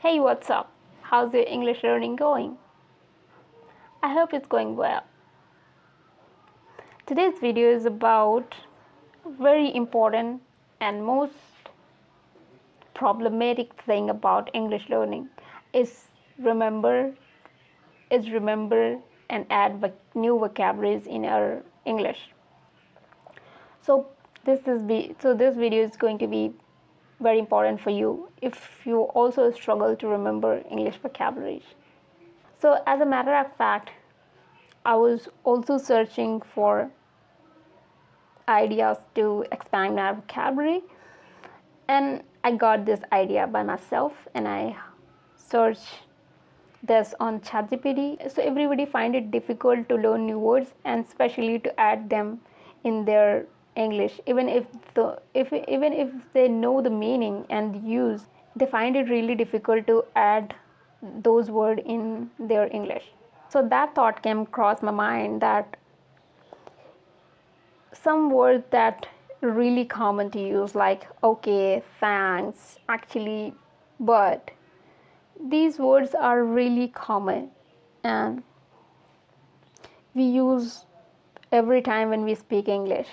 Hey, what's up? How's your English learning going? I hope it's going well. Today's video is about very important and most problematic thing about English learning is remember and add new vocabularies in our English. So this video is going to be very important for you if you also struggle to remember English vocabularies. So as a matter of fact, I was also searching for ideas to expand my vocabulary, and I got this idea by myself, and I searched this on ChatGPT. So everybody find it difficult to learn new words and especially to add them in their English, even if they know the meaning and use, they find it really difficult to add those words in their English. So that thought came across my mind that some words that are really common to use, like okay, thanks, actually, but, these words are really common and we use every time when we speak English.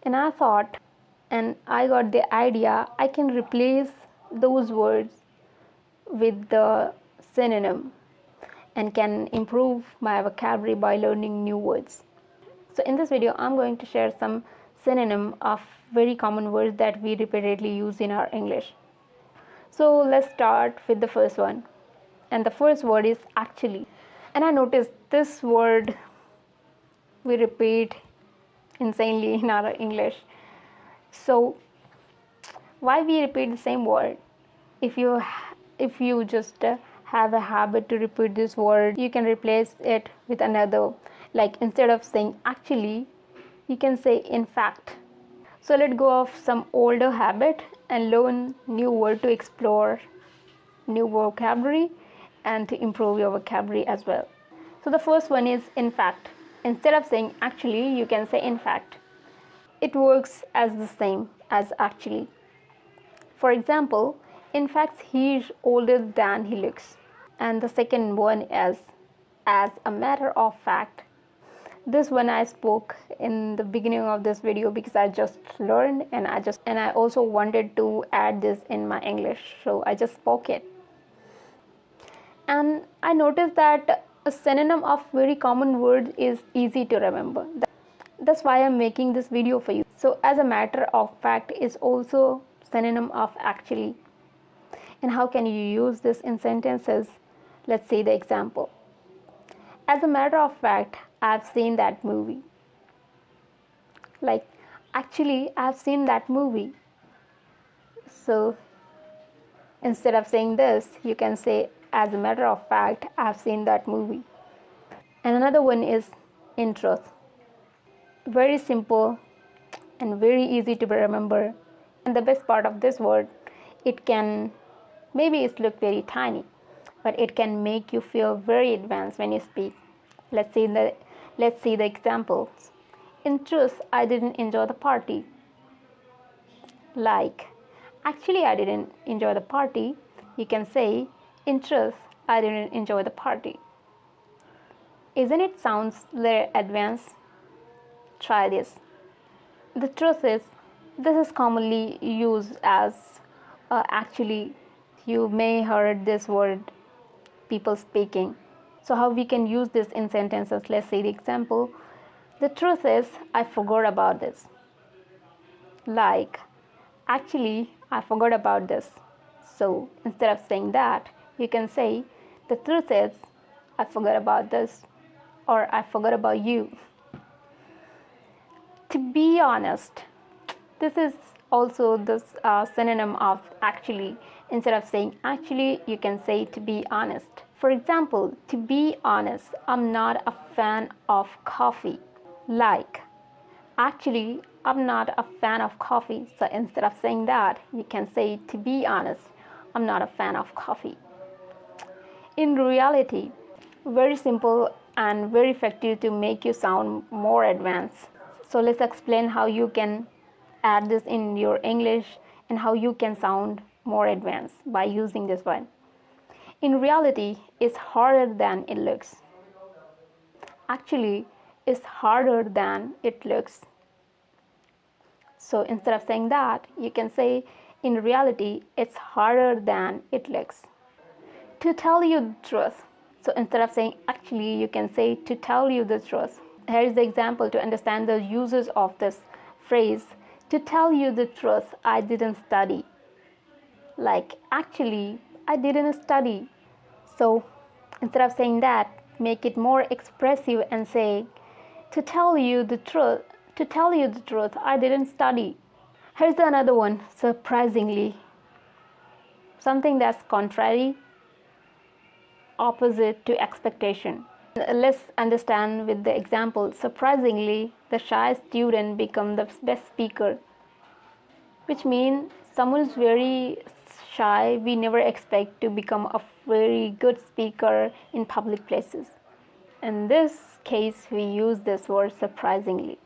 And I thought, and I got the idea, I can replace those words with the synonym and can improve my vocabulary by learning new words. So in this video, I'm going to share some synonym of very common words that we repeatedly use in our English. So let's start with the first one. And the first word is actually. And I noticed this word we repeat insanely in our English. So why we repeat the same word? If you just have a habit to repeat this word, you can replace it with another. Like instead of saying actually, you can say in fact. So let go of some older habit and learn new word to explore new vocabulary and to improve your vocabulary as well. So the first one is in fact. Instead of saying actually, you can say in fact. It works as the same as actually. For example, in fact, he is older than he looks. And the second one is as a matter of fact. This one I spoke in the beginning of this video because I just learned and I also wanted to add this in my English, so I just spoke it. And I noticed that a synonym of very common words is easy to remember. That's why I'm making this video for you. So as a matter of fact is also synonym of actually. And how can you use this in sentences? Let's see the example. As a matter of fact, I've seen that movie. Like, actually, I've seen that movie. So, instead of saying this, you can say, as a matter of fact, I've seen that movie. And another one is in truth. Very simple and very easy to remember. And the best part of this word, maybe it looks very tiny, but it can make you feel very advanced when you speak. Let's see the examples. In truth, I didn't enjoy the party. Like, actually, I didn't enjoy the party. You can say, in truth, I didn't enjoy the party. Isn't it sounds very advanced? Try this. The truth is, this is commonly used as actually. You may heard this word people speaking. So how we can use this in sentences? Let's see the example. The truth is, I forgot about this. Like, actually, I forgot about this. So instead of saying that, you can say, the truth is, I forgot about this, or I forgot about you. To be honest, this is also this synonym of actually. Instead of saying actually, you can say to be honest. For example, to be honest, I'm not a fan of coffee. Like, actually, I'm not a fan of coffee. So instead of saying that, you can say to be honest, I'm not a fan of coffee. In reality, very simple and very effective to make you sound more advanced. So let's explain how you can add this in your English and how you can sound more advanced by using this one. In reality, it's harder than it looks. Actually, it's harder than it looks. So instead of saying that, you can say, in reality, it's harder than it looks. To tell you the truth. So instead of saying actually, you can say, to tell you the truth. Here is the example to understand the uses of this phrase. To tell you the truth, I didn't study. Like, actually, I didn't study. So instead of saying that, make it more expressive and say, to tell you the truth, I didn't study. Here's another one, surprisingly. Something that's contrary, opposite to expectation. Let's understand with the example. Surprisingly, the shy student becomes the best speaker, which means someone is very shy, we never expect to become a very good speaker in public places. In this case, we use this word surprisingly.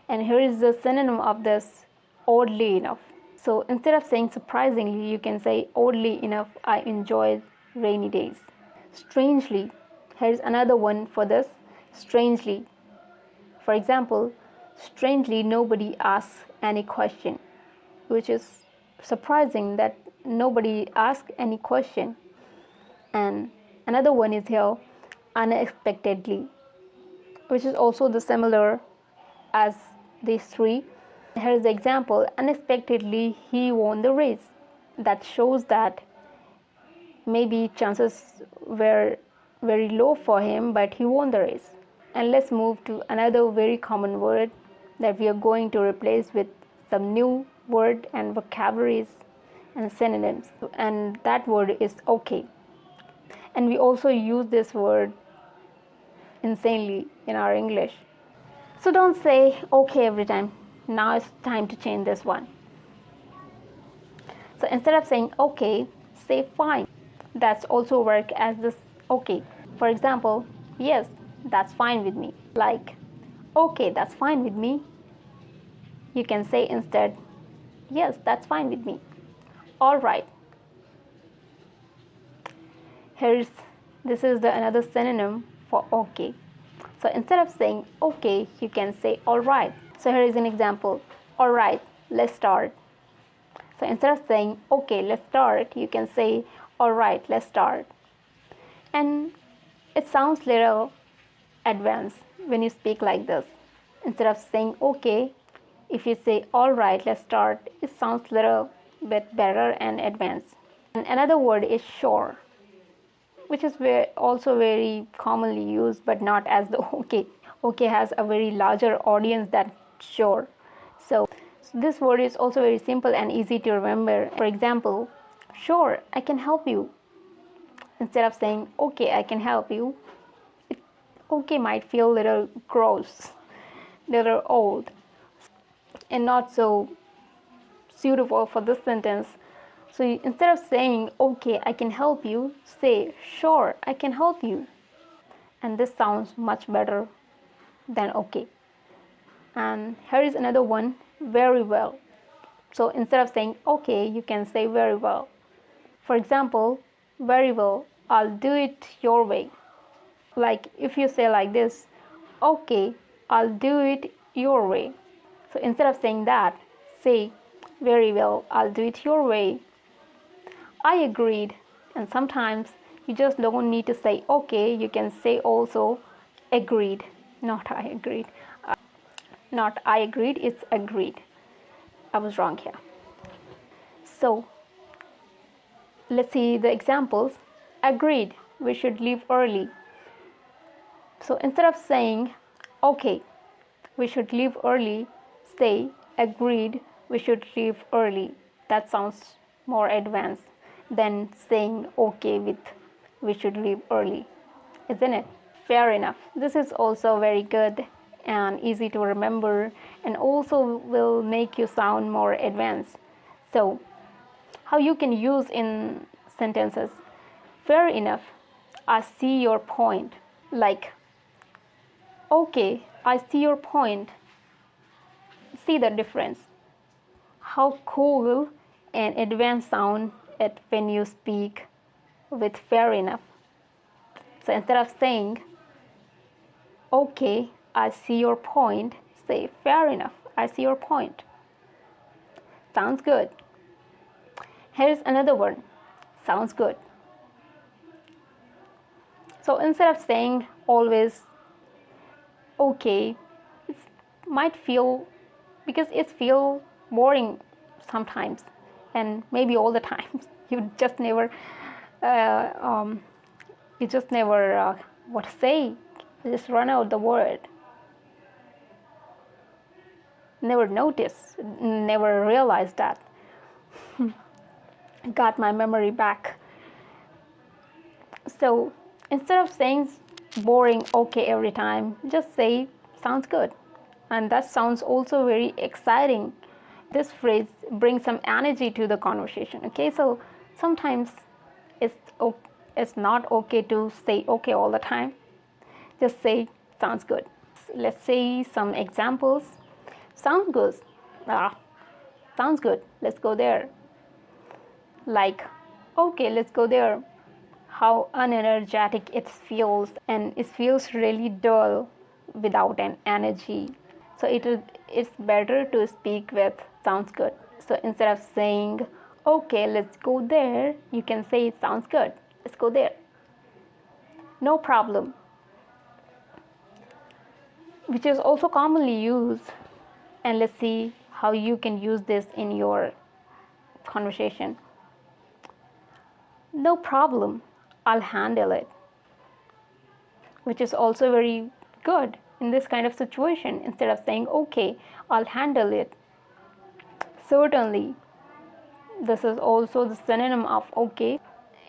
And here is the synonym of this, oddly enough. So instead of saying surprisingly, you can say, oddly enough, I enjoy rainy days. Strangely, here's another one for this, strangely. For example, strangely, nobody asks any question, which is surprising that nobody asks any question. And another one is here, unexpectedly, which is also the similar as these three. Here's the example, unexpectedly he won the race. That shows that maybe chances were very low for him, but he won the race. And let's move to another very common word that we are going to replace with some new word and vocabularies and synonyms. And that word is okay. And we also use this word insanely in our English. So don't say okay every time. Now it's time to change this one. So instead of saying okay, say fine. That's also work as this okay. For example, yes, that's fine with me. Like, okay, that's fine with me. You can say instead, yes, that's fine with me. All right. Here's this is the another synonym for okay. So instead of saying okay, you can say all right. So here is an example. All right, let's start. So instead of saying okay, let's start, you can say all right, let's start. And it sounds little advanced when you speak like this. Instead of saying okay, if you say all right, let's start, it sounds little bit better and advanced. And another word is sure, which is also very commonly used, but not as the okay. Okay has a very larger audience than sure. So this word is also very simple and easy to remember. For example, sure, I can help you. Instead of saying okay, I can help you, okay might feel a little gross, little old, and not so suitable for this sentence. So instead of saying okay, I can help you, say sure, I can help you. And this sounds much better than okay. And here is another one, very well. So instead of saying okay, you can say very well. For example, very well, I'll do it your way. Like if you say like this, okay, I'll do it your way. So instead of saying that, say very well, I'll do it your way. I agreed. And sometimes you just don't need to say okay, you can say also agreed, not I agreed. Not I agreed, it's agreed. I was wrong here. So let's see the examples. Agreed, we should leave early. So instead of saying okay, we should leave early, say agreed, we should leave early. That sounds more advanced than saying okay with we should leave early, isn't it? Fair enough. This is also very good and easy to remember, and also will make you sound more advanced. So how you can use in sentences. Fair enough, I see your point. Like, okay, I see your point. See the difference. How cool and advanced sound it when you speak with fair enough. So instead of saying, okay, I see your point, say fair enough, I see your point. Sounds good. Here's another one. Sounds good. So instead of saying always okay, it might feel, because it feels boring sometimes, and maybe all the times. You just never uh, um, what to say, you just run out the word, never notice, never realize that. Got my memory back. So instead of saying boring okay every time, just say sounds good. And that sounds also very exciting. This phrase brings some energy to the conversation. Okay, so sometimes it's it's not okay to say okay all the time. Just say sounds good. Let's say some examples. Sounds good. Ah, sounds good. Let's go there. Like, okay, let's go there. How unenergetic it feels, and it feels really dull without an energy. So it's better to speak with sounds good. So instead of saying okay, let's go there, you can say it sounds good. Let's go there. No problem, which is also commonly used. And let's see how you can use this in your conversation. No problem, I'll handle it, which is also very good in this kind of situation. Instead of saying okay, I'll handle it, certainly. This is also the synonym of okay.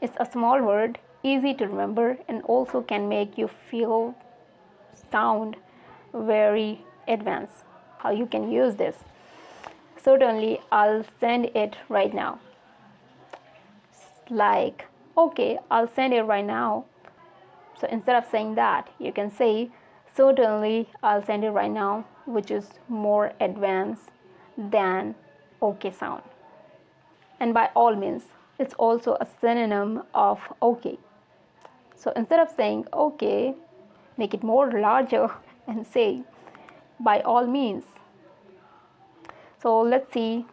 It's a small word, easy to remember, and also can make you feel sound very advanced. How you can use this? Certainly, I'll send it right now. Like, okay, I'll send it right now. So instead of saying that, you can say, certainly, I'll send it right now, which is more advanced than okay sound. And by all means, it's also a synonym of okay. So instead of saying okay, make it more larger and say by all means. So let's see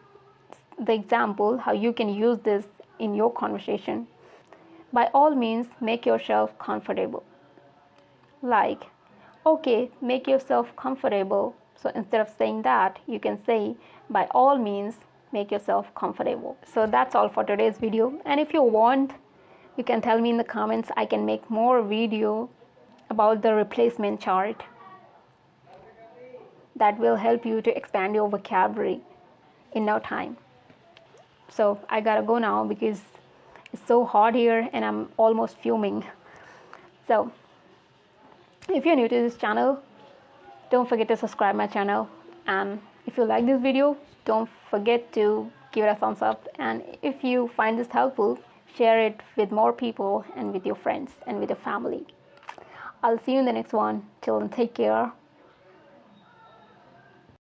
the example how you can use this in your conversation. By all means, make yourself comfortable. Like, okay, make yourself comfortable. So instead of saying that, you can say by all means, make yourself comfortable. So that's all for today's video. And if you want, you can tell me in the comments. I can make more video about the replacement chart that will help you to expand your vocabulary in no time. So I gotta go now because it's so hot here and I'm almost fuming. So if you're new to this channel, don't forget to subscribe my channel, and if you like this video, don't forget to give it a thumbs up, and if you find this helpful, share it with more people and with your friends and with your family. I'll see you in the next one. Till then, take care.